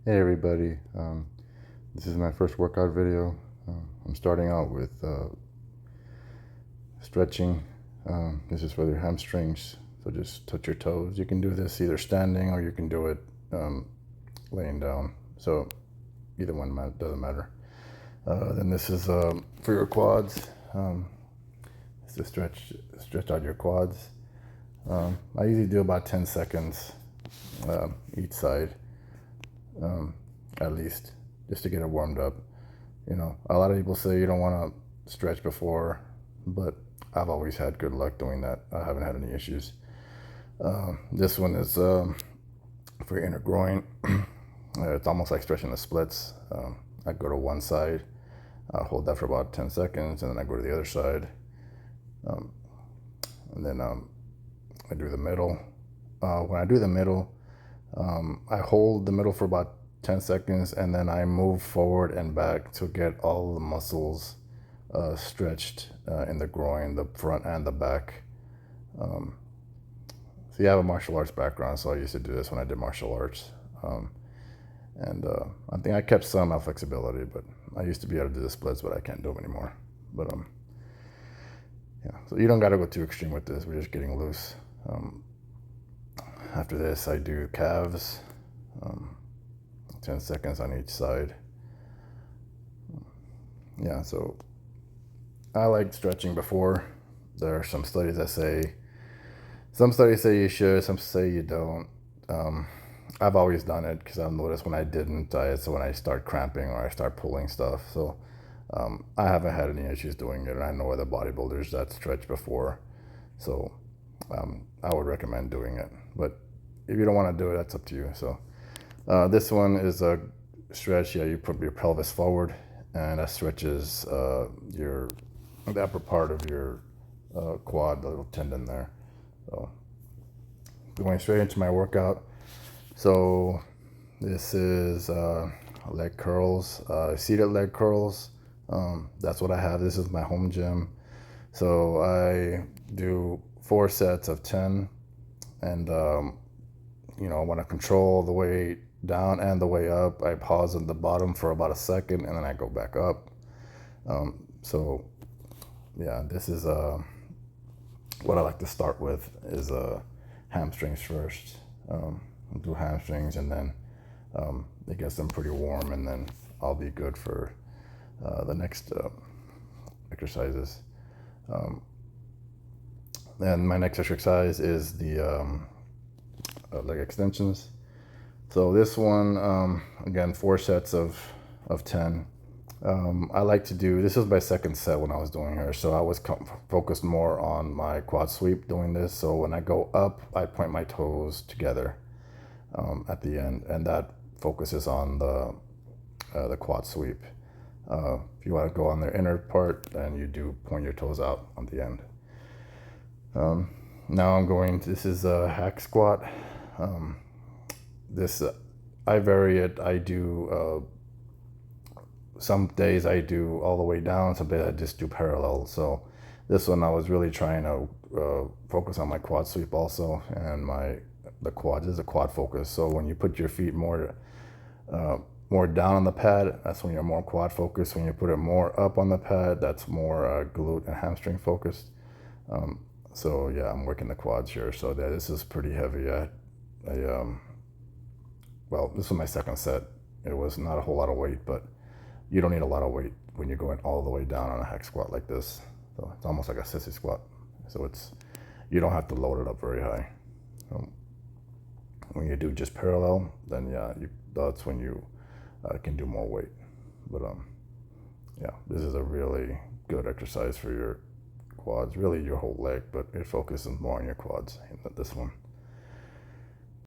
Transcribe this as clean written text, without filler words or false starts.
Hey everybody, this is my first workout video. I'm starting out with stretching. This is for your hamstrings, so just touch your toes. You can do this either standing or you can do it laying down. So either one doesn't matter. Then this is for your quads. It's to stretch out your quads. I usually do about 10 seconds each side. At least, just to get it warmed up. You know, a lot of people say you don't want to stretch before, but I've always had good luck doing that. I haven't had any issues. This one is for your inner groin. It's almost like stretching the splits. I go to one side, I hold that for about 10 seconds, and then I go to the other side. And then I do the middle. When I do the middle, I hold the middle for about 10 seconds and then I move forward and back to get all the muscles stretched in the groin, the front and the back. So you have a martial arts background, so I used to do this when I did martial arts. I think I kept some flexibility, but I used to be able to do the splits, but I can't do them anymore. But yeah, so you don't got to go too extreme with this. We're just getting loose. After this, I do calves, 10 seconds on each side. Yeah, so I like stretching before. There are some studies that say, some studies say you should, some say you don't. I've always done it because I've noticed when I didn't, it's when I start cramping or I start pulling stuff. So I haven't had any issues doing it, and I know other bodybuilders that stretch before. So I would recommend doing it. But if you don't want to do it, that's up to you. So this one is a stretch. Yeah, you put your pelvis forward, and that stretches the upper part of your quad, the little tendon there. So going straight into my workout. So this is leg curls, seated leg curls. That's what I have. This is my home gym. So I do 4 sets of 10, and you know, I want to control the way down and the way up. I pause at the bottom for about a second and then I go back up. So yeah, this is what I like to start with is hamstrings first. Do hamstrings, and then it gets them pretty warm, and then I'll be good for the next exercises. And my next exercise is the leg extensions. So this one, again, 4 sets of 10. I like to do, this is my second set when I was doing her, so I was focused more on my quad sweep doing this. So when I go up, I point my toes together at the end, and that focuses on the quad sweep. If you want to go on the inner part, then you do point your toes out on the end. Now I'm going to, this is a hack squat. This I vary it. I do some days I do all the way down, some days I just do parallel. So this one I was really trying to focus on my quad sweep also, and the quad is a quad focus. So when you put your feet more down on the pad, that's when you're more quad focused. When you put it more up on the pad, that's more glute and hamstring focused. So yeah, I'm working the quads here. So this is pretty heavy. Well, this was my second set. It was not a whole lot of weight, but you don't need a lot of weight when you're going all the way down on a hack squat like this. So it's almost like a sissy squat. So you don't have to load it up very high. When you do just parallel, then yeah, that's when you can do more weight. But yeah, this is a really good exercise for your quads, really your whole leg, but it focuses more on your quads in this one.